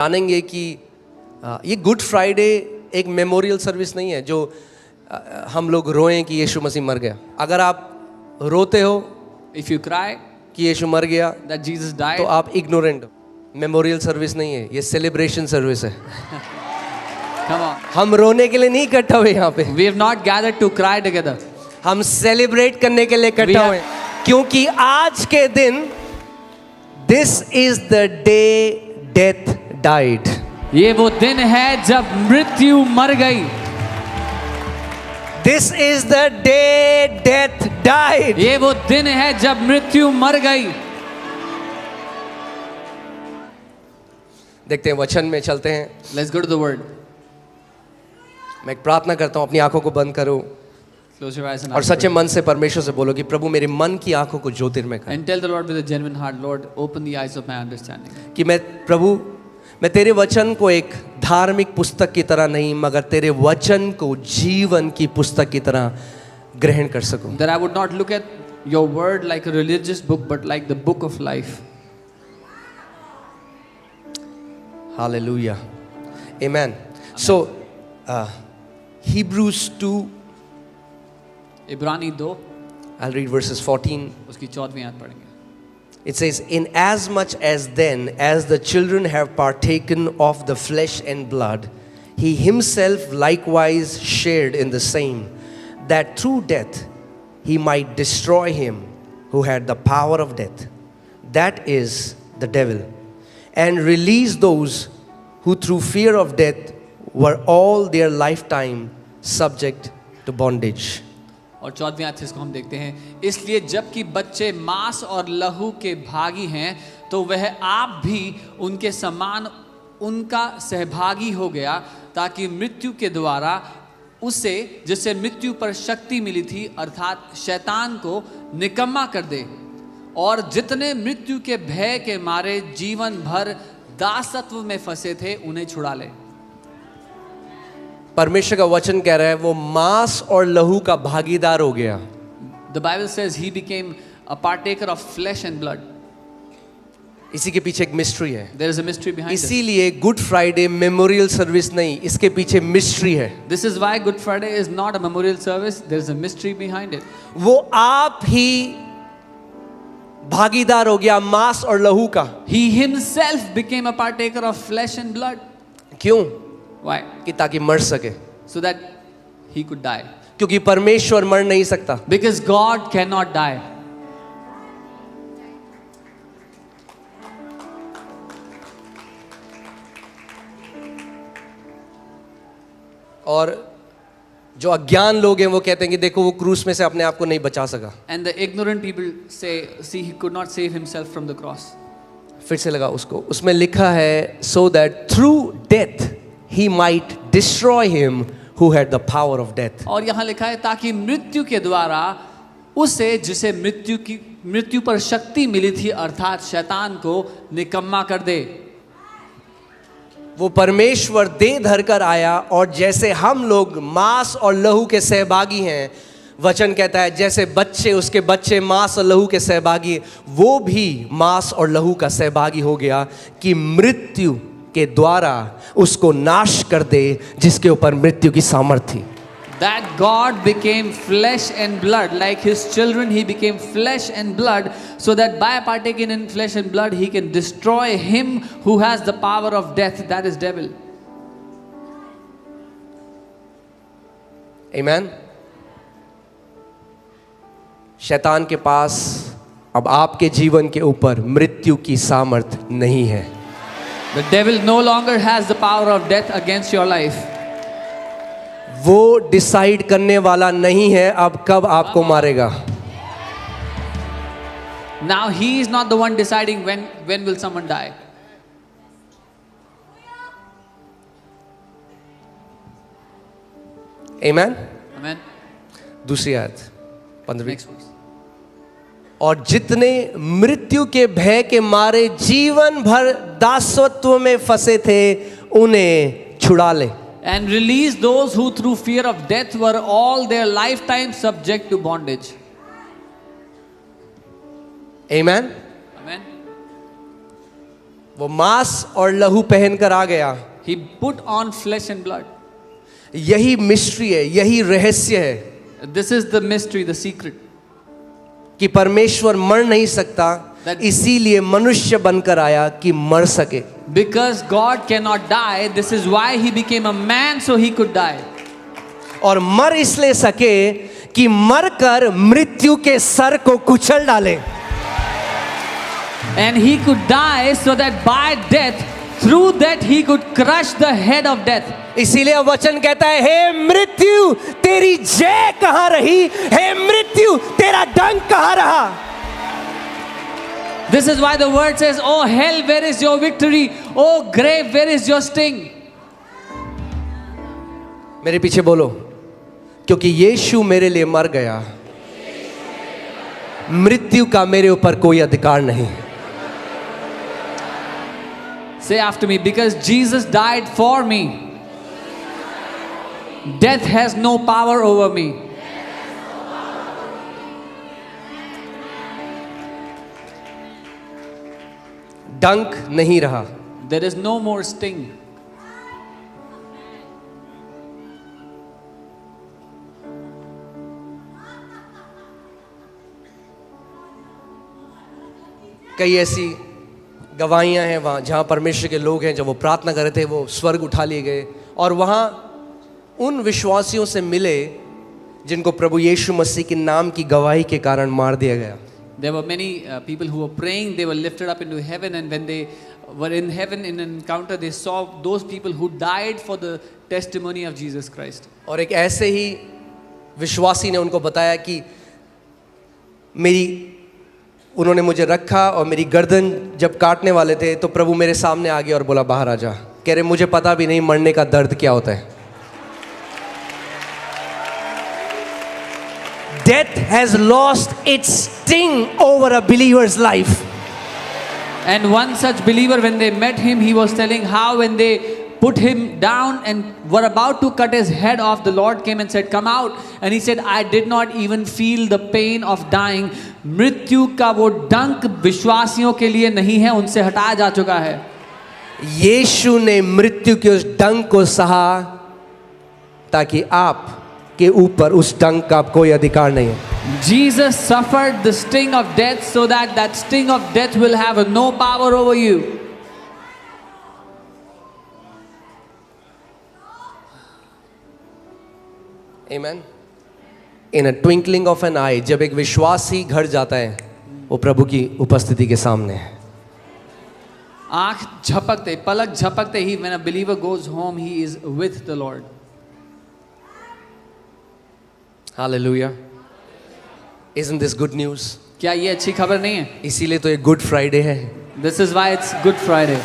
जानेंगे कि ये गुड फ्राइडे एक मेमोरियल सर्विस नहीं है जो हम लोग रोएं कि यीशु मसीह मर गया। अगर आप रोते हो If you cry कि यीशु मर गया that Jesus died, तो आप इग्नोरेंट हो। मेमोरियल सर्विस नहीं है, ये सेलिब्रेशन सर्विस है। come on. हम रोने के लिए नहीं इकट्ठा हुए यहाँ पे, We have not gathered to cry together. हम सेलिब्रेट करने के लिए इकट्ठा हुए, क्योंकि आज के दिन this is the day death died. ये वो दिन है जब मृत्यु मर गई। This is the day death died. ये वो दिन है जब मृत्यु मर गई। देखते हैं, वचन में चलते हैं। Let's go to the word. मैं एक प्रार्थना करता हूँ, अपनी आंखों को बंद करो Close your eyes and और ask सच्चे for मन से परमेश्वर से बोलो कि प्रभु मेरे मन की आंखों को ज्योतिर्मय it. कर, And tell the Lord with a genuine heart, Lord, open the eyes of my understanding. कि मैं प्रभु मैं तेरे वचन को एक धार्मिक पुस्तक की तरह नहीं मगर तेरे वचन को जीवन की पुस्तक की तरह ग्रहण कर सकूं। That I would not look at your word like a religious book, but like the book of life. Hallelujah. Amen. So Hebrews 2, इब्रानी 2 I'll read verses 14. उसकी 14वीं आयत पढ़ेंगे। It says, inasmuch as then as the children have partaken of the flesh and blood, he himself likewise shared in the same, that through death he might destroy him who had the power of death, that is the devil, and release those who through fear of death were all their lifetime subject to bondage. और 14वीं आयत से इसको हम देखते हैं, इसलिए जबकि बच्चे मांस और लहू के भागी हैं तो वह आप भी उनके समान उनका सहभागी हो गया, ताकि मृत्यु के द्वारा उसे जिससे मृत्यु पर शक्ति मिली थी अर्थात शैतान को निकम्मा कर दे, और जितने मृत्यु के भय के मारे जीवन भर दासत्व में फंसे थे उन्हें छुड़ा ले। परमेश्वर का वचन कह रहा है वो मांस और लहू का भागीदार हो गया। The Bible says he became a partaker of flesh and blood. इसी के पीछे एक मिस्ट्री है। There is a mystery behind it. इसीलिए गुड फ्राइडे मेमोरियल सर्विस नहीं, इसके पीछे मिस्ट्री है। This is why Good Friday is not a memorial service. There is a mystery behind it. वो आप ही भागीदार हो गया मांस और लहू का। He himself became a partaker of flesh and blood. क्यों? Why? कि ताकि मर सके, So that he could die. क्योंकि परमेश्वर मर नहीं सकता। Because God cannot die. और जो अज्ञान लोग हैं वो कहते हैं कि देखो वो क्रूस में से अपने आप को नहीं बचा सका। And the ignorant people say, see, he could not save himself from the cross. फिर से लगा उसको, उसमें लिखा है so that through death he might destroy him who had the power of death. और यहाँ लिखा है ताकि मृत्यु के द्वारा उसे जिसे मृत्यु पर शक्ति मिली थी अर्थात शैतान को निकम्मा कर दे। वो परमेश्वर देह धर कर आया और जैसे हम लोग मांस और लहू के सहभागी हैं, वचन कहता है जैसे बच्चे उसके बच्चे मांस और लहू के सहभागी, वो भी मांस और लहू का सहभागी हो गया कि मृत्यु के द्वारा उसको नाश कर दे जिसके ऊपर मृत्यु की सामर्थ्य थी। That God became flesh and blood, like his children he became flesh and blood, so that by partaking in flesh and blood he can destroy him who has the power of death, that is devil. Amen. शैतान के पास अब आपके जीवन के ऊपर मृत्यु की सामर्थ्य नहीं है। The devil no longer has the power of death against your life. वो डिसाइड करने वाला नहीं है अब कब आपको मारेगा। Now he is not the one deciding when will someone die. Amen. Amen. दूसरी आयत 15। Next verse. और जितने मृत्यु के भय के मारे जीवन भर दासत्व में फंसे थे उन्हें छुड़ा ले। And release those who through fear of death were all their lifetime subject to bondage. Amen. Amen. वो मांस और लहू पहनकर आ गया। He put on flesh and blood. यही मिस्ट्री है, यही रहस्य है This is the mystery, the secret. कि परमेश्वर मर नहीं सकता, इसीलिए मनुष्य बनकर आया कि मर सके। Because God cannot die, this is why he became a man so he could die. और मर इसलिए सके कि मरकर मृत्यु के सर को कुचल डाले। And he could die so that by death, through that he could crush the head of death. इसीलिए वचन कहता है, हे मृत्यु तेरी जय कहां रही, हे मृत्यु तेरा डंक कहां रहा। This is why the word says, oh hell, where is your victory? Oh grave, where is your sting? मेरे पीछे बोलो, क्योंकि यीशु मेरे लिए मर गया, मृत्यु का मेरे ऊपर कोई अधिकार नहीं। Say after me, because Jesus died for me, death has no power over me. डंक नहीं रहा। There is no more sting. कई ऐसी गवाहियां हैं वहाँ जहाँ परमेश्वर के लोग हैं, जब वो प्रार्थना कर रहे थे वो स्वर्ग उठा लिए गए और वहाँ उन विश्वासियों से मिले जिनको प्रभु यीशु मसीह के नाम की गवाही के कारण मार दिया गया। There were many people who were praying, they were lifted up into heaven, and when they were in heaven in an encounter, they saw those people who died for the testimony of Jesus Christ. और एक ऐसे ही विश्वासी ने उनको बताया कि उन्होंने मुझे रखा और मेरी गर्दन जब काटने वाले थे तो प्रभु मेरे सामने आ गया और बोला बाहर आ जा। कह रहे मुझे पता भी नहीं मरने का दर्द क्या होता है। Death has lost its sting over a believer's life. And one such believer, when they met him, he was telling how when they put him down and were about to cut his head off, the Lord came and said, come out. And he said, I did not even feel the pain of dying. मृत्यु का वो डंक विश्वासियों के लिए नहीं है, उनसे हटाया जा चुका है। यीशु ने मृत्यु के उस डंक को सहा ताकि आप के ऊपर उस डंक का कोई अधिकार नहीं है। Jesus suffered the sting of death so that that sting of death will have no power over you. Amen. In a twinkling of an eye, जब एक विश्वासी घर जाता है वो प्रभु की उपस्थिति के सामने है। आंख झपकते, पलक झपकते ही, when a believer goes home, he is with the Lord. Hallelujah. Isn't this good news? क्या ये अच्छी खबर नहीं है? इसीलिए तो ये गुड फ्राइडे है। This is why it's Good Friday.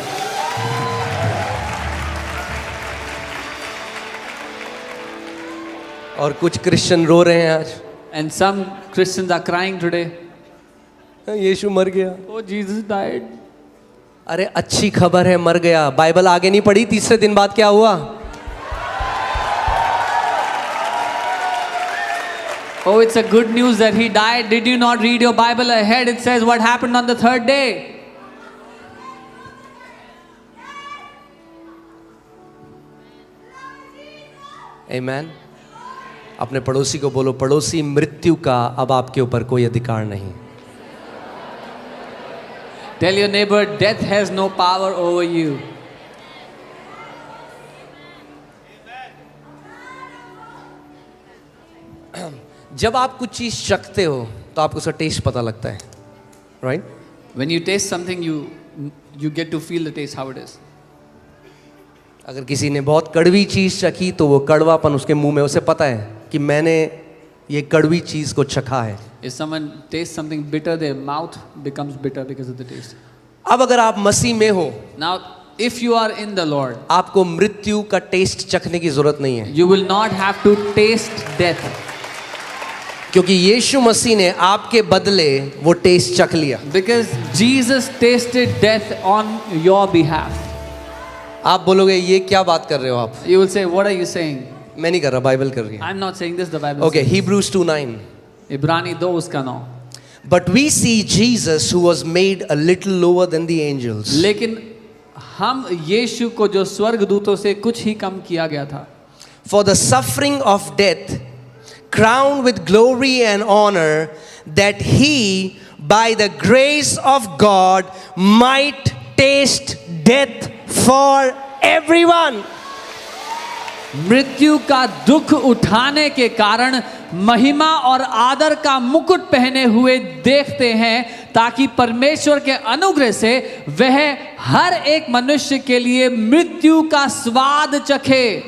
और कुछ क्रिश्चियन रो रहे हैं आज। And some Christians are crying today. यीशु मर गया। Oh, Jesus died. अरे अच्छी खबर है, मर गया। बाइबल आगे नहीं पढ़ी, तीसरे दिन बाद क्या हुआ? Oh, it's a good news that he died. Did you not read your Bible ahead? It says what happened on the third day. Amen. अपने पड़ोसी को बोलो, पड़ोसी मृत्यु का अब आपके ऊपर कोई अधिकार नहीं। Tell your neighbor, death has no power over you. जब आप कुछ चीज चखते हो तो आपको उसका टेस्ट पता लगता है, right? When you taste something, you get to feel the taste how it is. अगर किसी ने बहुत कड़वी चीज चखी तो वो कड़वापन उसके मुंह में, उसे पता है कि मैंने ये कड़वी चीज को चखा है। If someone tastes something bitter, their mouth becomes bitter because of the taste. अब अगर आप मसीह में हो, Now, if you are in the Lord, आपको मृत्यु का टेस्ट चखने की जरूरत नहीं है, you will not have to taste death. क्योंकि यीशु मसीह ने आपके बदले वो टेस्ट चख लिया। Because Jesus tasted death on your behalf. आप बोलोगे ये क्या बात कर रहे हो आप? You will say, what are you saying? मैं नहीं कर रहा, बाइबल कर रही है। I'm not saying this, the Bible Okay, says. Hebrews 2:9. इब्रानी 2 उसका 9. But we see Jesus who was made a little lower than the angels. लेकिन हम यीशु को जो स्वर्गदूतों से कुछ ही कम किया गया था, for the suffering of death, crowned with glory and honor, that he, by the grace of God, might taste death for everyone. मृत्यु का दुख उठाने के कारण महिमा और आदर का मुकुट पहने हुए देखते हैं, ताकि परमेश्वर के अनुग्रह से वह हर एक मनुष्य के लिए मृत्यु का स्वाद चखे।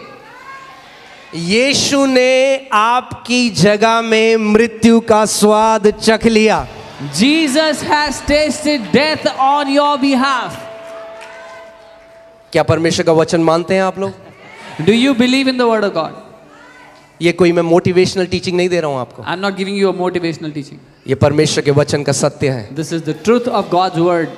यीशु ने आपकी जगह में मृत्यु का स्वाद चख लिया। Jesus has tasted death on your behalf. क्या परमेश्वर का वचन मानते हैं आप लोग? Do you believe in the word of God? ये कोई मैं मोटिवेशनल टीचिंग नहीं दे रहा हूं आपको, I'm not giving you a motivational teaching. ये परमेश्वर के वचन का सत्य है। This is the truth of God's word.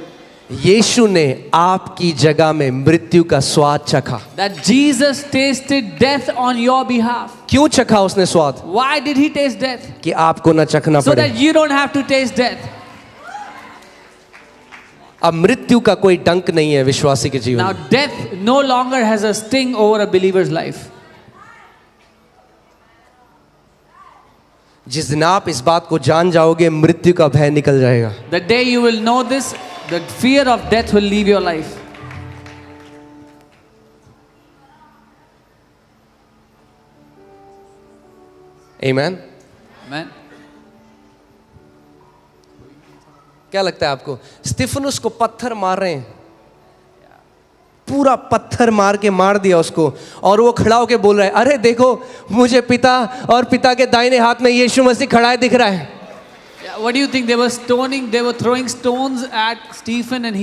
यीशु ने आपकी जगह में मृत्यु का स्वाद चखा। That Jesus tasted death on your behalf. क्यों चखा उसने स्वाद? Why did he taste death? कि आपको ना चखना So पड़े। that you don't have to taste death. अब मृत्यु का कोई डंक नहीं है विश्वासी के जीवन Now में। death no longer has a sting over a believer's life. जिस दिन आप इस बात को जान जाओगे, मृत्यु का भय निकल जाएगा। The day you will know this, the fear of death will leave your life. Amen? Amen. क्या लगता है आपको? स्तिफनुस को पत्थर मार रहे हैं, पूरा पत्थर मार के मार दिया उसको, और वो खड़ा होके बोल रहा है, अरे देखो मुझे पिता और पिता के दाहिने हाथ में यीशु मसीह खड़ा है दिख रहा है। Yeah, what do you think? They were stoning, they were throwing stones at Stephen, and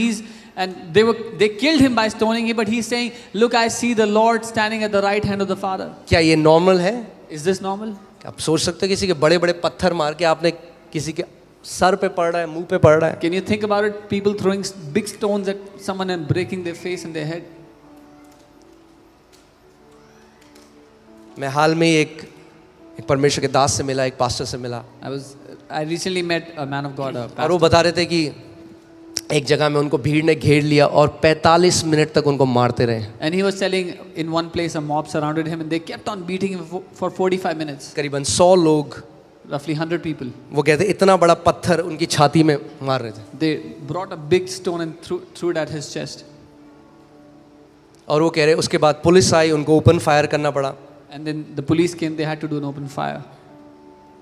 they killed him by stoning him, but he's saying, look, I see the Lord standing at the right hand of the Father. क्या ये normal है? Is this normal? आप सोच सकते हो किसी के बड़े बड़े पत्थर मार के आपने किसी के सर पे पड़ रहा है, मुंह पे पड़ रहा है। Can you think about it? People throwing big stones at someone and breaking their face and their head. मैं हाल में एक परमेश्वर के दास से मिला, एक पास्टर से मिला, I recently met a man of God, a और वो pastor, बता रहे थे कि एक जगह में उनको भीड़ ने घेर लिया और 45 मिनट तक उनको मारते रहे। and he was telling in one place a mob surrounded him and they kept on beating him for 45 minutes. करीबन 100 लोग, Roughly 100 people. वो कहते इतना बड़ा पत्थर उनकी छाती में मार रहे थे, They brought a big stone and threw it at his chest. और वो कह रहे उसके बाद पुलिस आई, उनको ओपन फायर करना पड़ा, And then the police came, they had to do an open fire.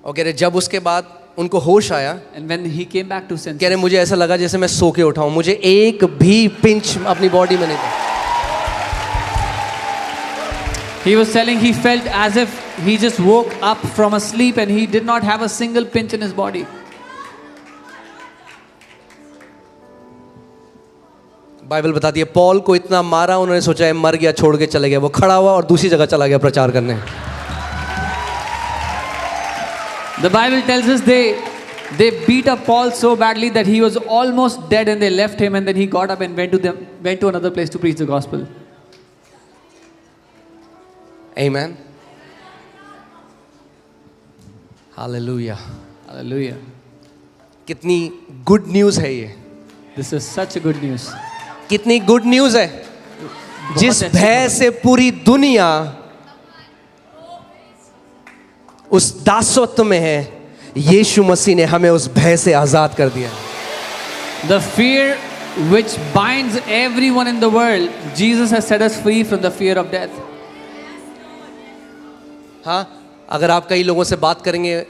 और कह रहे जब उसके बाद उनको होश आया, And when he came back to senses, कह रहे मुझे ऐसा लगा जैसे मैं सो के उठाऊं, मुझे एक भी पिंच अपनी बॉडी में नहीं था। he was telling he felt as if he just woke up from a sleep and he did not have a single pinch in his body. Bible बताती है पॉल को इतना मारा, उन्होंने सोचा है मर गया, छोड़ के चले गया, वो खड़ा हुआ और दूसरी जगह चला गया प्रचार करने। The Bible tells us they beat up Paul so badly that he was almost dead and they left him, and then he got up and went to another place to preach the gospel. Amen. Hallelujah. Hallelujah. कितनी good news है ये, This is such a good news. कितनी good news है। जिस अच्छी भय खबर। से पूरी दुनिया उस दासत्व में है, यीशु मसीह ने हमें उस भय से आजाद कर दिया। The fear which binds everyone in the world, Jesus has set us free from the fear of death. हाँ, अगर आप कई लोगों से बात करेंगे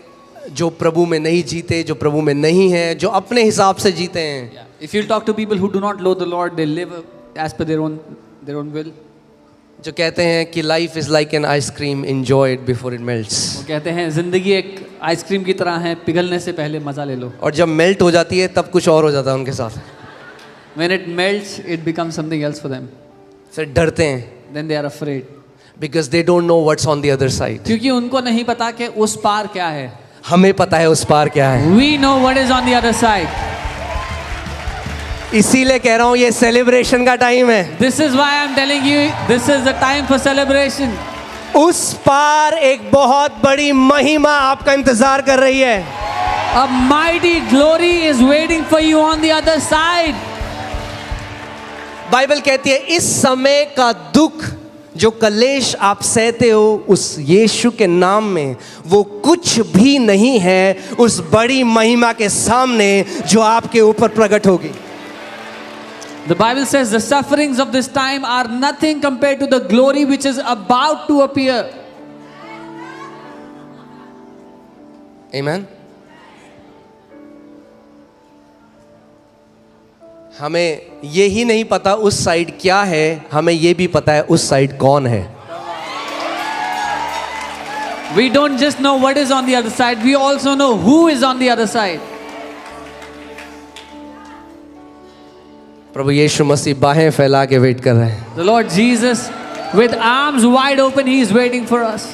जो प्रभु में नहीं जीते, जो प्रभु में नहीं हैं, जो अपने हिसाब से जीते हैं, If you talk to people who do not know the Lord, they live as per their own will. जो कहते हैं कि life is like an ice cream, enjoy it before it melts. वो कहते हैं जिंदगी एक आइसक्रीम की तरह है, पिघलने से पहले मजा ले लो। और जब मेल्ट हो जाती है तब कुछ और हो जाता है उनके साथ, When it melts, it becomes something else for them. फिर डरते हैं, Then they are afraid. Because they don't know what's on the other side. क्योंकि उनको नहीं पता कि उस पार क्या है। हमें पता है उस पार क्या है, We know what is on the other side. इसीलिए कह रहा हूँ ये सेलिब्रेशन का टाइम है। This is why I'm telling you, this is the time for celebration. उस पार एक बहुत बड़ी महिमा आपका इंतजार कर रही है। A mighty glory is waiting for you on the other side. Bible कहती है इस समय का दुख जो कलेश आप सहते हो उस यीशु के नाम में वो कुछ भी नहीं है उस बड़ी महिमा के सामने जो आपके ऊपर प्रकट होगी. The Bible says the sufferings of this time are nothing compared to the glory which is about to appear. Amen. हमें ये ही नहीं पता उस साइड क्या है, हमें ये भी पता है उस साइड कौन है. We don't just know what is on the other side, we also know who is on the other side. प्रभु यीशु मसीह बाहें फैला के वेट कर रहे हैं. The Lord Jesus, with arms wide open, He is waiting for us.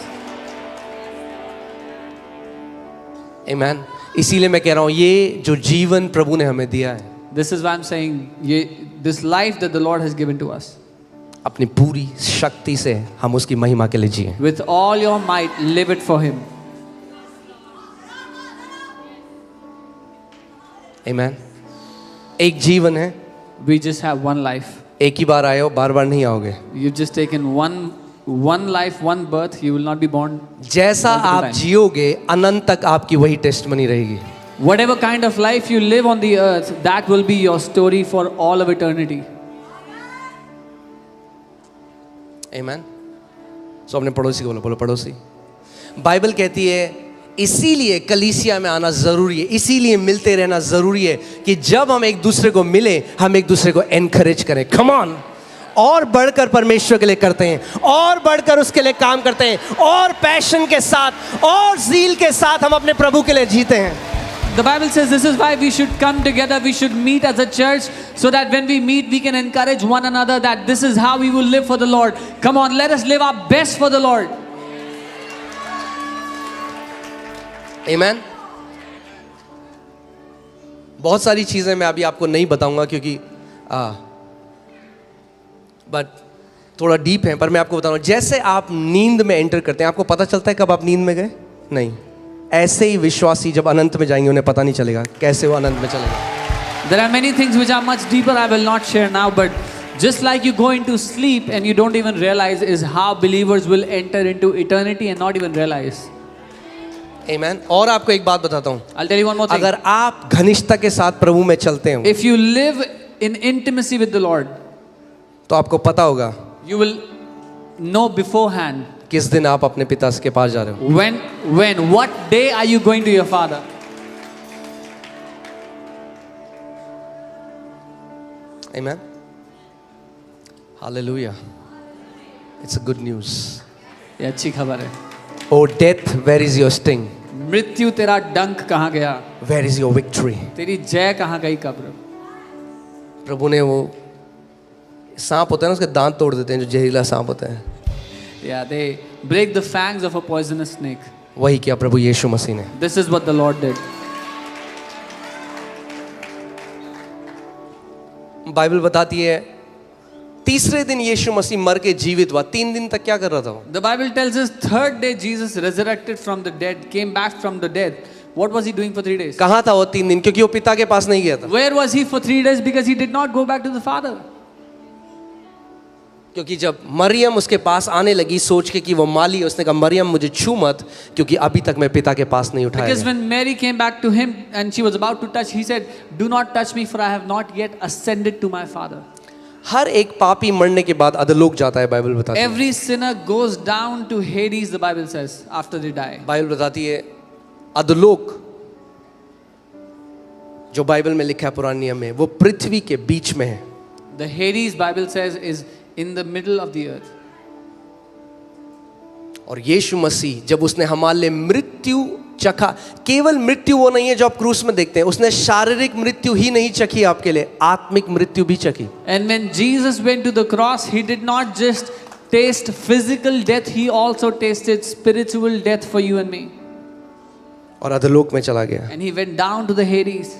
Amen. इसीलिए मैं कह रहा हूं ये जो जीवन प्रभु ने हमें दिया है, This is why I'm saying, this life that the Lord has given to us, अपनी पूरी शक्ति से हम उसकी महिमा के लिए जिए. with all your might, live it for Him. Amen. एक जीवन है, We just have one life. एक ही बार आए हो, बार बार नहीं आओगे. You've just taken one life, one birth. You will not be born. जैसा multiple आप times. जियोगे अनंत तक आपकी वही टेस्टमनी रहेगी. Whatever kind of life you live on the earth, that will be your story for all of eternity. Amen. So अपने पड़ोसी को बोलो पड़ोसी. बाइबल कहती है इसीलिए कलीसिया में आना जरूरी है, इसीलिए मिलते रहना जरूरी है कि जब हम एक दूसरे को मिले हम एक दूसरे को एनकरेज करें. कम ऑन, और बढ़कर परमेश्वर के लिए करते हैं, और बढ़कर उसके लिए काम करते हैं, और पैशन के साथ और ज़ील के साथ हम अपने प्रभु के लिए जीते हैं. The Bible says this is why we should come together, we should meet as a church, so that when we meet we can encourage one another that this is how we will live for the Lord. Come on, let us live our best for the Lord. Amen. बहुत सारी चीज़ें मैं अभी आपको नहीं बताऊंगा क्योंकि but थोड़ा डीप है, पर मैं आपको बताऊंगा. जैसे आप नींद में एंटर करते हैं, आपको पता चलता है कब आप नींद में गए? नहीं. ऐसे ही विश्वासी जब अनंत में जाएंगे उन्हें पता नहीं चलेगा कैसे वो अनंत में चलेगा. There are many things which are much deeper I will not share now, but just like you go into sleep and you don't even realize, is how believers will enter into eternity and not even realize. Amen. और आपको एक बात बताता हूँ, I'll tell you one more thing. अगर आप घनिष्ठता के साथ प्रभु में चलते हो If you live in intimacy with the Lord, तो आपको पता होगा you will know beforehand किस दिन आप अपने पिता के पास जा रहे हो. what day are you going to your Father. Amen. Hallelujah. It's a good news. ये अच्छी खबर है. Oh death, where is your sting? मृत्यु तेरा डंक कहाँ गया? Where is your victory? तेरी जय कहाँ गई कब्र? प्रभु ने वो सांप होता है ना, उसके दांत तोड़ देते हैं, जो जहरीला सांप होता है. Yeah, they break the fangs of a poisonous snake. वही किया प्रभु यीशु मसीह ने. This is what the Lord did. Bible बताती है तीसरे दिन यीशु मसीह मर के जीवित हुआ. 3 दिन तक क्या कर रहा था वो? The Bible tells us third day Jesus resurrected from the dead, came back from the dead. What was he doing for 3 days? कहाँ था वो 3 दिन? क्योंकि वो पिता के पास नहीं गया था. Where was he for 3 days? Because he did not go back to the Father. क्योंकि जब मरियम उसके पास आने लगी सोच के कि वो माली, उसने कहा मरियम मुझे छू मत क्योंकि अभी तक मैं पिता के पास नहीं उठाया. Because when Mary came back to him and she was about to touch, he said, "Do not touch me, for I have not yet ascended to my Father." हर एक पापी मरने के बाद अधोलोक जाता है. बाइबल बताती है. Every sinner goes down to Hades, the Bible says, after they die. Bible बताती है अधोलोक जो बाइबल में लिखा है पुराने नियम में, वो पृथ्वी के बीच में है. The Hades, Bible says, is in the middle of the earth. और यीशु मसीह जब उसने हमारे लिए मृत्यु चखा, केवल मृत्यु वो नहीं है जो आप क्रूस में देखते हैं, उसने शारीरिक मृत्यु ही नहीं चखी आपके लिए, आत्मिक मृत्यु भी चखी. And when Jesus went to the cross, he did not just taste physical death, he also tasted spiritual death for you and me. और अधोलोक में चला गया. And he went down to the Hades.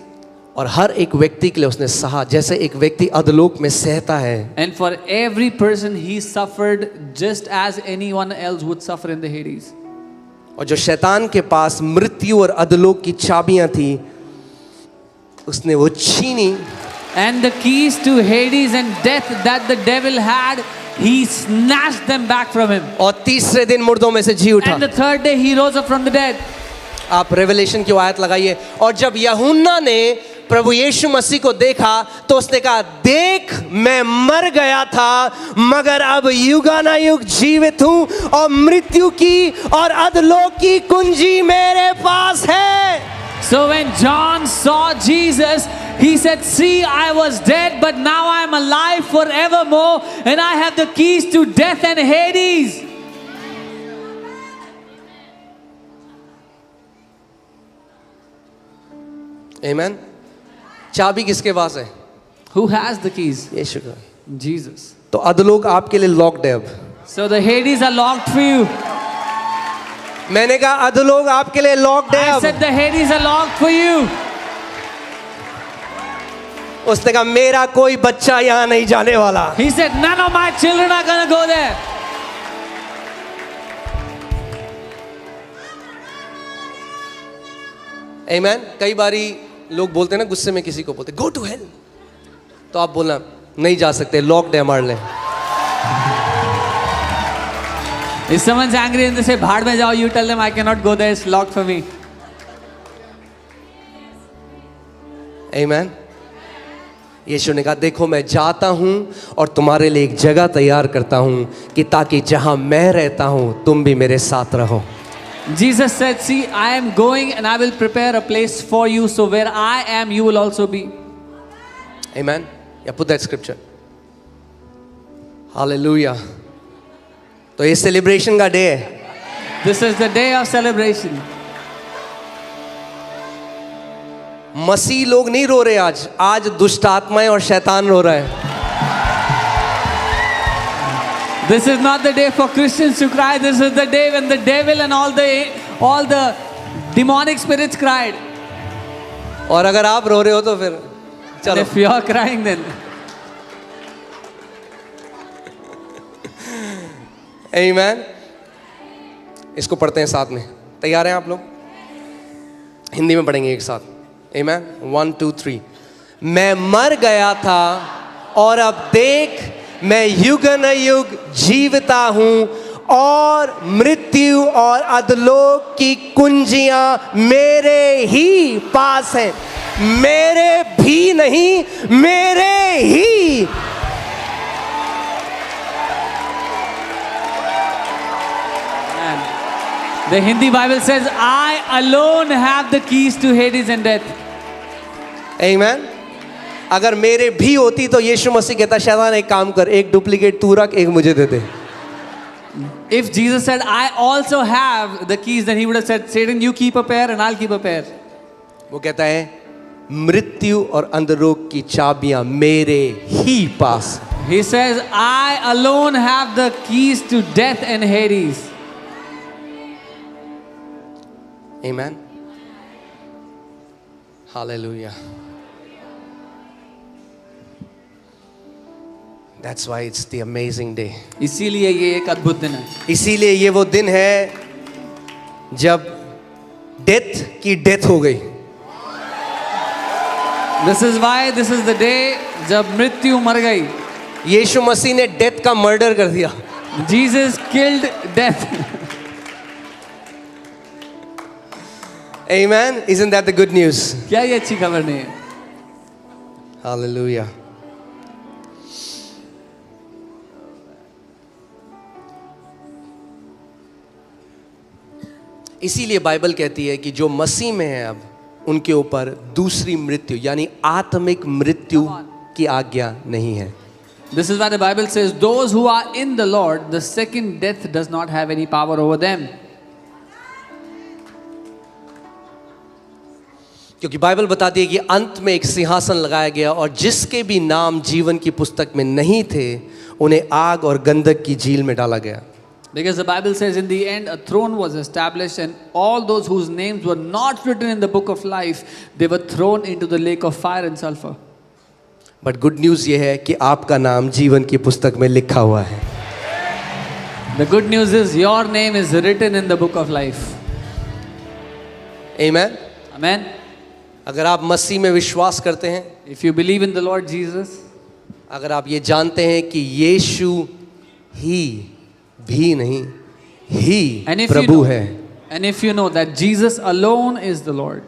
और हर एक व्यक्ति के लिए उसने सहा, जैसे एक व्यक्ति अधोलोक में सहता है. And for every person he suffered just as anyone else would suffer in the Hades. और जो शैतान के पास मृत्यु और अधोलोक की चाबियां थी, उसने वो छीनी And the keys to Hades and death that the devil had, he snatched them back from him. और तीसरे दिन मुर्दों में से जी उठा. And the third day he rose up from the dead. आप रेवलेशन की आयत लगाइए. और जब यूहन्ना ने प्रभु यीशु मसीह को देखा तो उसने कहा, देख मैं मर गया था मगर अब युगानुयुग जीवित हूं और मृत्यु की और अधोलोक की कुंजी मेरे पास है. So when John saw Jesus, he said, see, I was dead, but now I am alive forevermore, and I have the keys to death and Hades. Amen. चाबी किसके पास है? Who has the keys? यीशु का. Jesus. तो अधोलोक आपके लिए locked है अब. So the Hades are locked for you. मैंने कहा अधोलोक आपके लिए लॉक्ड है I अब. said the Hades are locked for you. उसने कहा मेरा कोई बच्चा यहाँ नहीं जाने वाला. He said, none of my children are gonna go there. Amen. कई बारी लोग बोलते हैं ना, गुस्से में किसी को बोलते गो टू हेल, तो आप बोलना नहीं जा सकते, लॉक्ड है हमारे लिए. If someone's angry and they say, भाड़ में जाओ, you tell them, I cannot go there, it's locked for me. Amen. यीशु ने कहा देखो मैं जाता हूं और तुम्हारे लिए एक जगह तैयार करता हूं कि ताकि जहां मैं रहता हूं तुम भी मेरे साथ रहो. Jesus said, see, I am going and I will prepare a place for you, so where I am, you will also be. Amen. Yeah, put that scripture. Hallelujah. तो ये सेलिब्रेशन का डे है. This is the day of celebration. मसीह लोग नहीं रो रहे आज. आज दुष्ट आत्माएं और शैतान रो रहा है. This is not the day for Christians to cry. This is the day when the devil and all the demonic spirits cried. और अगर आप रो रहे हो तो फिर And चलो. if you are crying, then Amen. इसको पढ़ते हैं साथ में. तैयार हैं आप लोग? हिंदी में पढ़ेंगे एक साथ. Amen. 1 2 3. मैं मर गया था और अब देख मैं युगानुयुग जीविता हूं और मृत्यु और अधोलोक की कुंजियां मेरे ही पास हैं. मेरे भी नहीं, मेरे ही. the Hindi Bible says, I alone have the keys to Hades and death. Amen. अगर मेरे भी होती तो यीशु मसीह कहता शैतान एक काम कर, एक डुप्लीकेट तू रख, एक मुझे दे दे. If Jesus said, I also have the keys, then he would have said, Satan, you keep a pair and I'll keep a pair. वो कहता है मृत्यु और अंधरोग की चाबियां मेरे ही पास. He says, I alone have the keys to death and Hades. Amen. Hallelujah. That's why it's the amazing day. इसीलिए ये एक अद्भुत दिन है. इसीलिए ये वो दिन है जब डेथ की डेथ हो गई. This is why this is the day जब मृत्यु मर गई. यीशु मसीह ने डेथ का मर्डर कर दिया. Jesus killed death. Amen. Isn't that the good news? क्या ये अच्छी खबर नहीं है? Hallelujah. इसीलिए बाइबल कहती है कि जो मसीह में है अब उनके ऊपर दूसरी मृत्यु यानी आत्मिक मृत्यु की आज्ञा नहीं है. This is why the Bible says, those who are in the Lord, the second death does not have any power over them. क्योंकि बाइबल बताती है कि अंत में एक सिंहासन लगाया गया और जिसके भी नाम जीवन की पुस्तक में नहीं थे उन्हें आग और गंधक की झील में डाला गया. Because the Bible says in the end a throne was established and all those whose names were not written in the book of life, they were thrown into the lake of fire and sulfur. But good news ये है कि आपका नाम जीवन की पुस्तक में लिखा हुआ है. The good news is your name is written in the book of life. Amen. Amen. अगर आप मसीह में विश्वास करते हैं, if you believe in the Lord Jesus, अगर आप ये जानते हैं कि यीशु ही भी नहीं, ही and if you Prabhu know, है, and if you know that Jesus alone is the Lord,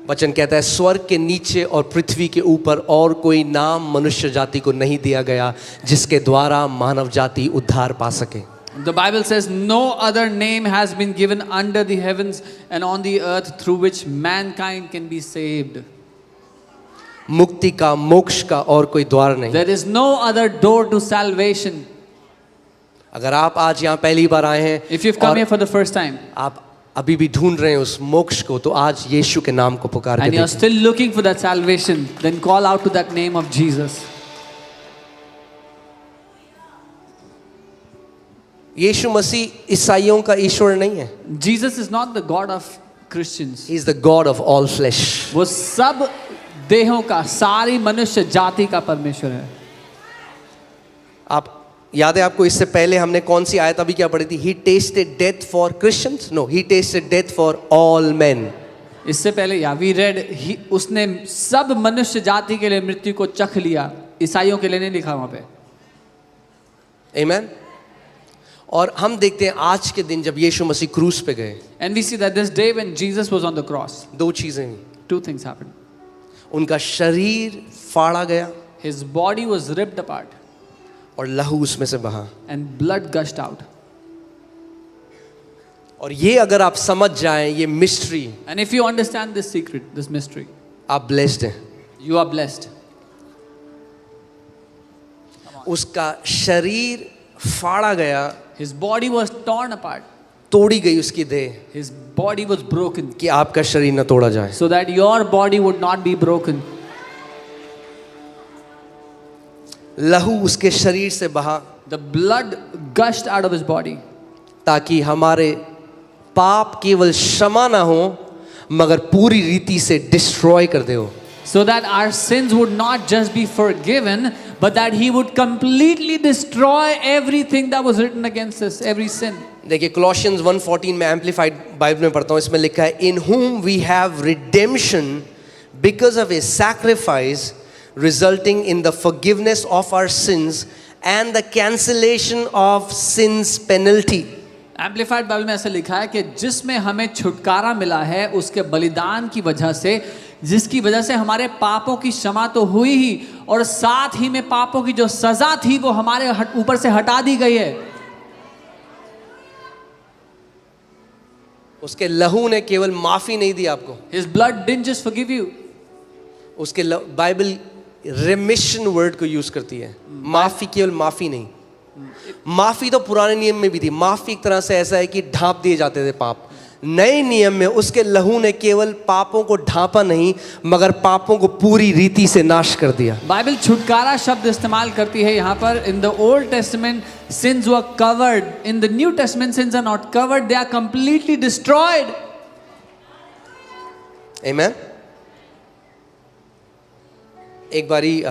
वचन कहता है स्वर्ग के नीचे और पृथ्वी के ऊपर और कोई नाम मनुष्य जाति को नहीं दिया गया जिसके द्वारा मानव जाति उद्धार पा सके। the Bible says no other name has been given under the heavens and on the earth through which mankind can be saved. मुक्ति का, मोक्ष का और कोई द्वार नहीं। There is no other door to salvation. अगर आप आज यहाँ पहली बार आए हैं If you've come और here for the first time आप अभी भी ढूंढ रहे हैं उस मोक्ष को, तो आज यीशु के नाम को पुकार के and you're देखिए। still looking for that salvation, then call out to that name of Jesus. यीशु मसीह ईसाइयों का ईश्वर नहीं है। Jesus is not the God of Christians. He is the God of all flesh. वो सब देहों का, सारी मनुष्य जाति का परमेश्वर है। आप याद है आपको, इससे पहले हमने कौन सी आयत अभी क्या पढ़ी थी? He tasted death for Christians? No, he tasted death for all men. इससे पहले या वी रेड उसने सब मनुष्य जाति के लिए मृत्यु को चख लिया, ईसाइयों के लिए नहीं लिखा वहां पे। Amen. और हम देखते हैं आज के दिन जब यीशु मसीह क्रूस पे गए, And we see that this day when Jesus was on the cross, दो चीजें हुई। two things happened. उनका शरीर फाड़ा गया His body was ripped apart और लहू उसमें से बहा। and blood gushed out. और ये अगर आप समझ जाएं ये mystery, And if you understand this secret, this mystery, आप ब्लेस्ड हैं। you are blessed. उसका शरीर फाड़ा गया, His body was torn apart. तोड़ी गई उसकी देह, His body was broken कि आपका शरीर न तोड़ा जाए। so that your body would not be broken. लहू उसके शरीर से बहा The blood gushed out of his body ताकि हमारे पाप केवल क्षमा ना हो मगर पूरी रीति से डिस्ट्रॉय कर दे हो। so that our sins would not just be forgiven, but that he would completely destroy everything that was written against us, every sin. देखिए Colossians 1:14 में एम्पलीफाइड बाइबल में पढ़ता हूँ, इसमें लिखा है in whom we have redemption because of his sacrifice resulting in the forgiveness of our sins and the cancellation of sins penalty. Amplified Bible में ऐसा लिखा है कि जिसमें हमें छुटकारा मिला है उसके बलिदान की वजह से, जिसकी वजह से हमारे पापों की क्षमा तो हुई ही और साथ ही में पापों की जो सजा थी वो हमारे ऊपर से हटा दी गई है। उसके लहू ने केवल माफी नहीं दी आपको, His blood didn't just forgive you. उसके बाइबल रेमिशन वर्ड को यूज करती है। माफी केवल माफी नहीं, माफी तो पुराने नियम में भी थी। माफी एक तरह से ऐसा है कि ढांप दिए जाते थे पाप। नए नियम में उसके लहू ने केवल पापों को ढांपा नहीं मगर पापों को पूरी रीति से नाश कर दिया। बाइबल छुटकारा शब्द इस्तेमाल करती है यहाँ पर। In the old testament sins were covered, in the new testament sins are not covered, they are completely destroyed. Amen. एक बारी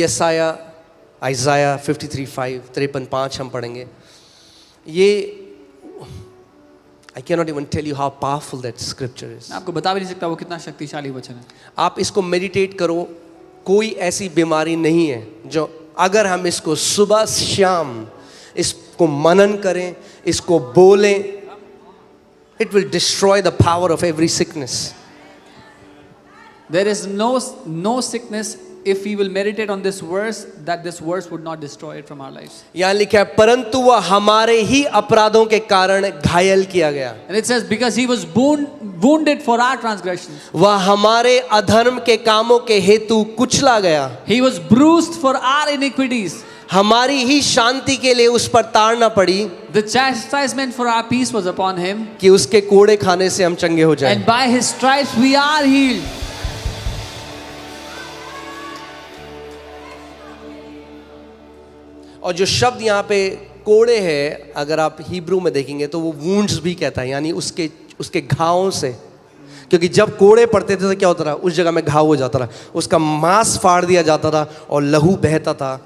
यसाया आइज़ाया 53:5 53:5 हम पढ़ेंगे। ये I cannot even tell you how powerful that scripture is. आपको बता भी नहीं सकता वो कितना शक्तिशाली वचन है। आप इसको मेडिटेट करो। कोई ऐसी बीमारी नहीं है जो अगर हम इसको सुबह शाम इसको मनन करें, इसको बोलें, it will destroy the power of every sickness. There is no sickness if we will meditate on this verse, that this verse would not destroy it from our lives. यहाँ लिखा है परंतु वह हमारे ही अपराधों के कारण घायल किया गया, And it says because he was wounded for our transgressions, वह हमारे अधर्म के कामों के हेतु कुचला गया, he was bruised for our iniquities, हमारी ही शांति के लिए उस पर ताड़ना पड़ी the chastisement for our peace was upon him, कि उसके कोड़े खाने से हम चंगे हो जाएं। and by his stripes we are healed. और जो शब्द यहाँ पे कोड़े है, अगर आप हिब्रू में देखेंगे तो वो वुंड्स भी कहता है, यानी उसके घावों से। क्योंकि जब कोड़े पड़ते थे तो क्या होता था, उस जगह में घाव हो जाता था, उसका मांस फाड़ दिया जाता था और लहू बहता था।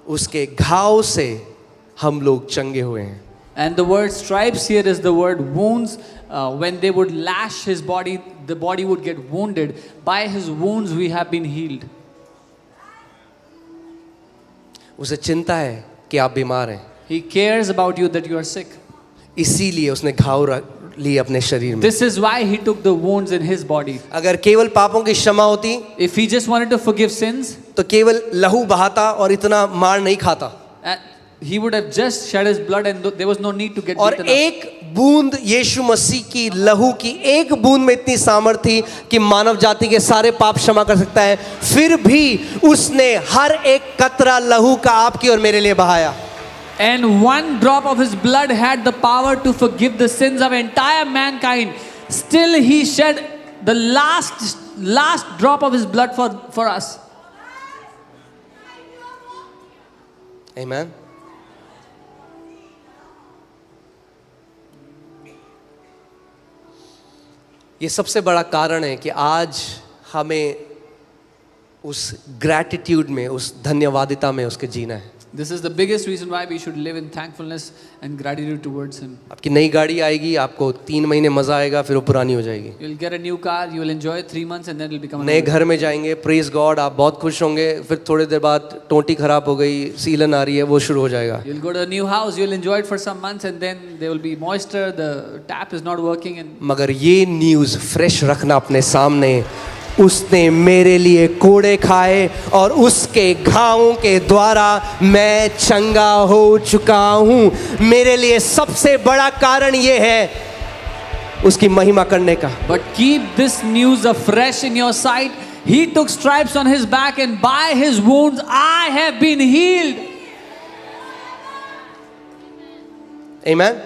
उसके घाव से हम लोग चंगे हुए हैं। And the word stripes here is the word wounds. When they would lash his body, the body would get wounded. By his wounds we have been healed. उसे चिंता है कि आप बीमार हैं, He cares about you that you are sick. इसीलिए उसने घाव लिए अपने शरीर में. This is why he took the wounds in his body. अगर केवल पापों की क्षमा होती If he just wanted to forgive sins, तो केवल लहू बहाता और इतना मार नहीं खाता. he would have just shed his blood and there was no need to get और beaten up. एक बूंद यीशु मसीह की लहू की एक बूंद में इतनी सामर्थ थी कि मानव जाति के सारे पाप क्षमा कर सकता है. फिर भी उसने हर एक कतरा लहू का आपकी और मेरे लिए बहाया. And one drop of his blood had the power to forgive the sins of entire mankind. Still he shed the last drop of his blood for us. Amen. ये सबसे बड़ा कारण है कि आज हमें उस ग्रैटिट्यूड में, उस धन्यवादिता में उसके जीना है. This is the biggest reason why we should live in thankfulness and gratitude towards him. आपकी नई गाड़ी आएगी, आपको 3 महीने मजा आएगा, फिर वो पुरानी हो जाएगी. You'll get a new car, you will enjoy it 3 months and then it'll become नए घर में जाएंगे, प्रेज गॉड, आप बहुत खुश होंगे. फिर थोड़ी देर बाद टोंटी खराब हो गई, सीलन आ रही है, वो शुरू हो जाएगा. You'll go to a new house, you'll enjoy it for some months and then there will be moisture, the tap is not working and मगर ये न्यूज़ फ्रेश रखना अपने सामने, उसने मेरे लिए कोड़े खाए और उसके घावों के द्वारा मैं चंगा हो चुका हूँ. मेरे लिए सबसे बड़ा कारण ये है उसकी महिमा करने का. But keep this news afresh in your sight. He took stripes on his back and by his wounds I have been healed. Amen.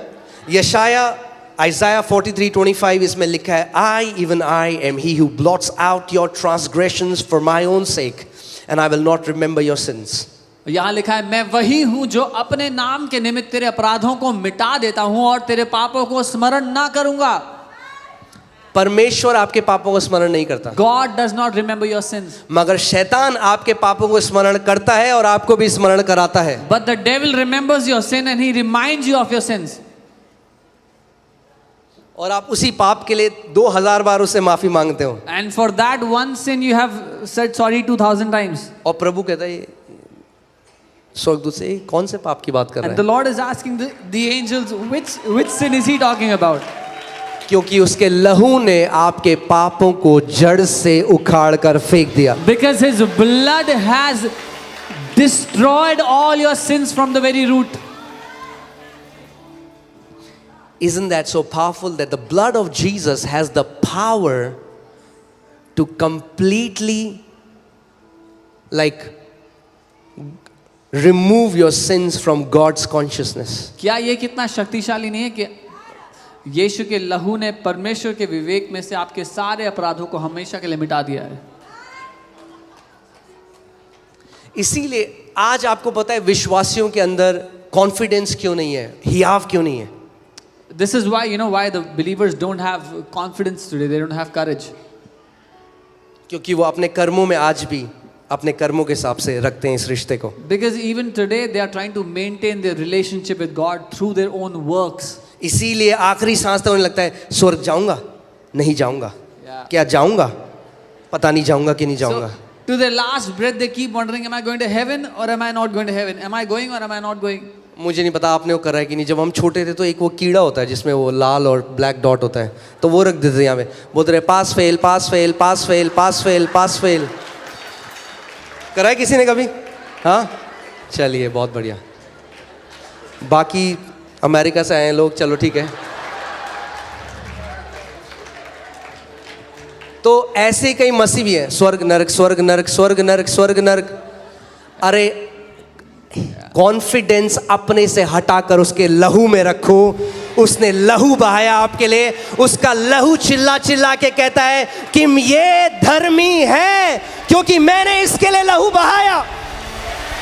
Isaiah 43:25 इसमें लिखा है, I am he who blots out your transgressions for my own sake and I will not remember your sins. यहाँ लिखा है, मैं वही हूँ जो अपने नाम के निमित्त तेरे अपराधों को मिटा देता हूँ और तेरे पापों को स्मरण ना करूँगा. परमेश्वर आपके पापों को स्मरण नहीं करता. God does not remember your sins. मगर शैतान आपके पापों को स्मरण करता है और आपको भी स्मरण कराता है. But the devil remembers your sin and he reminds you of your sins. और आप उसी पाप के लिए 2000 बार उससे माफी मांगते हो. And for that one sin you have said sorry 2000 times. और प्रभु कहता है स्वर्गदूत से, कौन से पाप की बात कर रहा And the है? Lord is asking the angels, which sin is he talking about? क्योंकि उसके लहू ने आपके पापों को जड़ से उखाड़ कर फेंक दिया. Because his blood has destroyed all your sins from the very root. Isn't that so powerful that the blood of Jesus has the power to completely remove your sins from God's consciousness? क्या ये कितना शक्तिशाली नहीं है कि यीशु के लहू ने परमेश्वर के विवेक में से आपके सारे अपराधों को हमेशा के लिए मिटा दिया है. इसीलिए आज आपको पता है विश्वासियों के अंदर कॉन्फिडेंस क्यों नहीं है, हियाव क्यों नहीं है. This is why, why the believers don't have confidence today. They don't have courage. क्योंकि वो अपने कर्मों में आज भी अपने कर्मों के हिसाब से रखते हैं इस रिश्ते को. Because even today they are trying to maintain their relationship with God through their own works. इसीलिए आखिरी सांस तक उन्हें लगता है स्वर्ग जाऊंगा, नहीं जाऊंगा, Yeah. क्या जाऊंगा, पता नहीं जाऊंगा कि नहीं जाऊंगा. So, to their last breath they keep wondering, am I going to heaven or am I not going to heaven? Am I going or am I not going? मुझे नहीं पता आपने वो करा है कि नहीं. जब हम छोटे थे तो एक वो कीड़ा होता है जिसमें वो लाल और ब्लैक डॉट होता है, तो वो रख देते यहाँ पे, बोलते रहे pass fail pass fail pass fail pass fail pass fail. करा है किसी ने कभी? हाँ, चलिए बहुत बढ़िया. बाकी अमेरिका से आए हैं लोग, चलो ठीक है. तो ऐसे कई मसीह भी हैं, स्वर्ग नरक स्वर्ग नरक स्वर्ग नरक स्वर्ग नरक. अरे कॉन्फिडेंस अपने से हटाकर उसके लहू में रखो. उसने लहू बहाया आपके लिए. उसका लहू चिल्ला चिल्ला के कहता है कि ये धर्मी है क्योंकि मैंने इसके लिए लहू बहाया.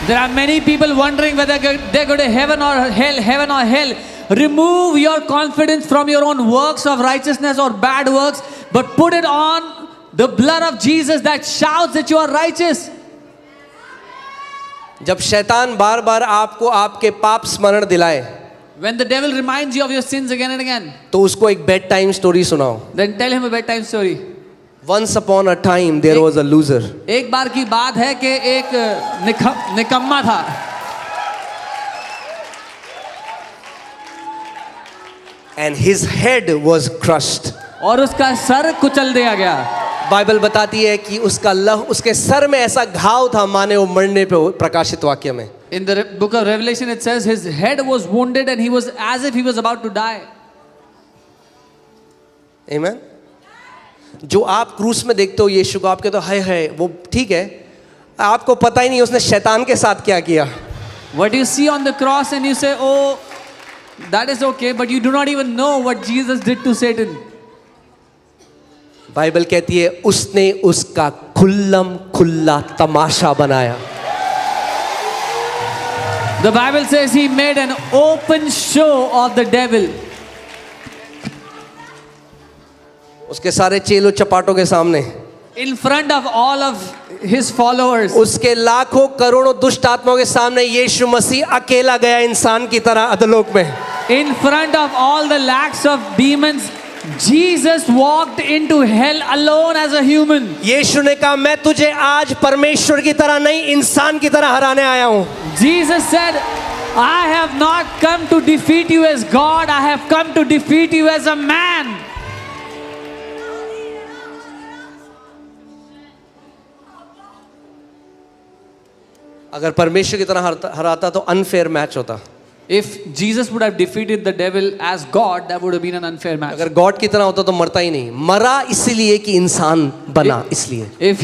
There are many people wondering whether they go to heaven or hell. Remove your confidence from your own works of righteousness or bad works, but put it on the blood of Jesus that shouts that you are righteous. जब शैतान बार बार आपको आपके पाप स्मरण दिलाए, When the devil reminds you of your sins again and again, तो उसको एक बेड टाइम स्टोरी सुनाओ. then tell him a bedtime story. Once upon a time there was a loser. एक बार की बात है कि एक निकम्मा था. And his head was crushed. और उसका सर कुचल दिया गया. बाइबल बताती है कि उसके सर में ऐसा घाव था माने वो मरने पे हो, प्रकाशित वाक्य में. In the book of Revelation it says his head was wounded and he was as if he was about to die. Amen. जो आप क्रूस में देखते हो यीशु को, आपके तो हाय वो ठीक है, आपको पता ही नहीं उसने शैतान के साथ क्या किया. What you see on the cross and you say, oh, that is okay, but you do not even know what Jesus did to Satan. Bible कहती है उसने उसका खुल्लम खुल्ला तमाशा बनाया. The Bible says he made an open show of the devil. उसके सारे चेलो चपाटों के सामने, In front of all of his followers. उसके लाखों करोड़ों दुष्ट आत्माओं के सामने यीशु मसीह अकेला गया इंसान की तरह अधोलोक में. In front of all the lakhs of demons, Jesus walked into hell alone as a human. यीशु ने कहा मैं तुझे आज परमेश्वर की तरह नहीं इंसान की तरह हराने आया हूं. Jesus said, I have not come to defeat you as God, I have come to defeat you as a man. अगर परमेश्वर की तरह हराता तो अनफेयर मैच होता. If Jesus would have defeated the devil as God, that would have been an unfair match. अगर God की तरह होता तो मरता ही नहीं, मरा इसलिए कि इंसान बना इसलिए. If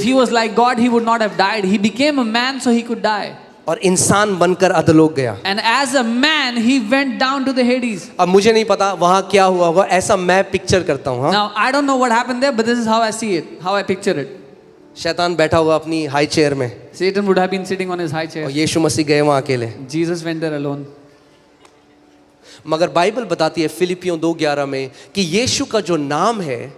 he was like God, he would not have died. He became a man so he could die. और इंसान बनकर अधोलोक गया. And as a man, he went down to the Hades. अब मुझे नहीं पता वहां क्या हुआ होगा, ऐसा मैं पिक्चर करता हूं. Now I don't know what happened there, but this is how I see it, how I picture it. शैतान बैठा हुआ अपनी हाई चेयर में, Satan would have been sitting on his high और chair. यीशु मसीह गए वहां अकेले. Jesus went there alone. मगर बाइबल बताती है फिलिपियों 2:11 में कि यीशु का जो नाम है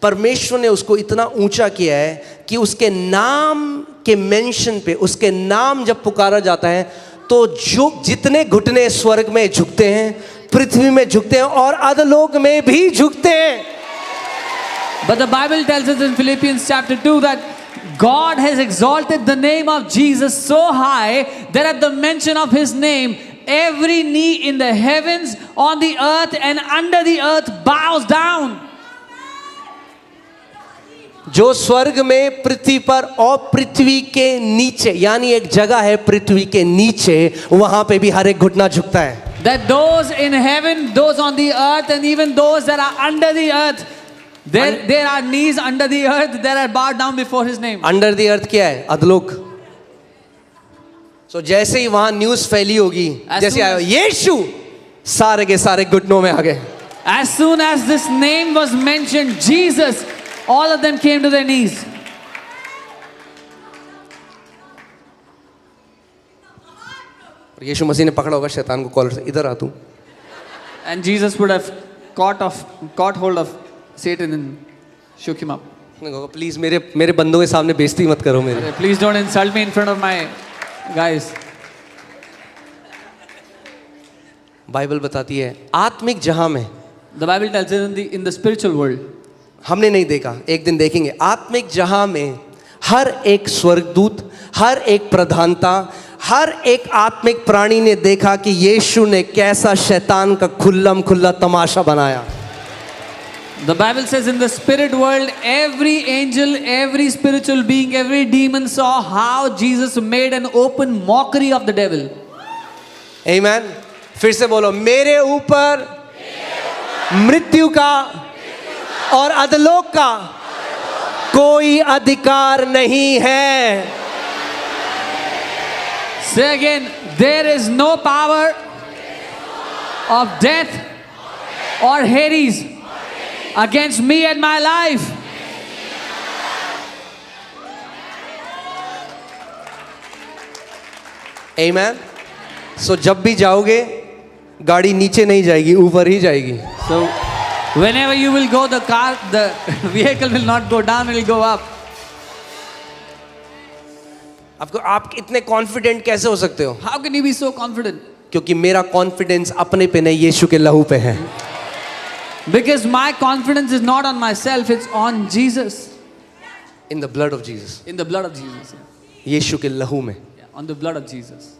परमेश्वर ने उसको इतना ऊंचा किया है कि उसके नाम के मेंशन पे, उसके नाम जब पुकारा जाता है तो जो जितने घुटने स्वर्ग में झुकते हैं, पृथ्वी में झुकते हैं और अधोलोक में भी झुकते हैं. But the Bible tells us in Philippians chapter 2 that God has exalted the name of Jesus so high that at the mention of his name, every knee in the heavens, on the earth and under the earth bows down. जो स्वर्ग में, पृथ्वी पर और पृथ्वी के नीचे, यानी एक जगह है पृथ्वी के नीचे, वहां पे भी हर एक घुटना झुकता है. That those in heaven, those on the earth and even those that are under the earth, there are knees under the earth that are bowed down before his name. Under the earth क्या है? अधोलोक. सो जैसे ही वहां news फैली होगी, जैसे आया यीशु, सारे के सारे घुटनों में आ गए. As soon as this name was mentioned, Jesus, all of them came to their knees. और यीशु मसीह ने पकड़ा होगा शैतान को कॉलर से, इधर आ तू. And Jesus would have caught hold of Satan and shook him up. Please मेरे बंदों के सामने बेइज्जती मत करो मेरी. Please don't insult me in front of my guys. Bible बताती है आत्मिक जहां में, The Bible tells us in the spiritual world. हमने नहीं देखा, एक दिन देखेंगे. आत्मिक जहां में हर एक स्वर्गदूत, हर एक प्रधानता, हर एक आत्मिक प्राणी ने देखा कि यीशु ने कैसा शैतान का खुल्लम खुल्ला तमाशा बनाया. The Bible says in the spirit world, every angel, every spiritual being, every demon saw how Jesus made an open mockery of the devil. Amen. फिर से बोलो, मेरे ऊपर मृत्यु का और अधोलोक का कोई अधिकार नहीं है. Say again, there is no power of death or Hades against me and my life. Amen. So जब भी जाओगे गाड़ी नीचे नहीं जाएगी, ऊपर ही जाएगी. So whenever you will go, the vehicle will not go down, it will go up. आप इतने कॉन्फिडेंट कैसे हो सकते हो? How can you be so confident? क्योंकि मेरा कॉन्फिडेंस अपने पे नहीं, यीशु के लहू पे है. Because my confidence is not on myself, it's on Jesus. In the blood of Jesus. In the blood of Jesus. यीशु के लहू में. On the blood of Jesus.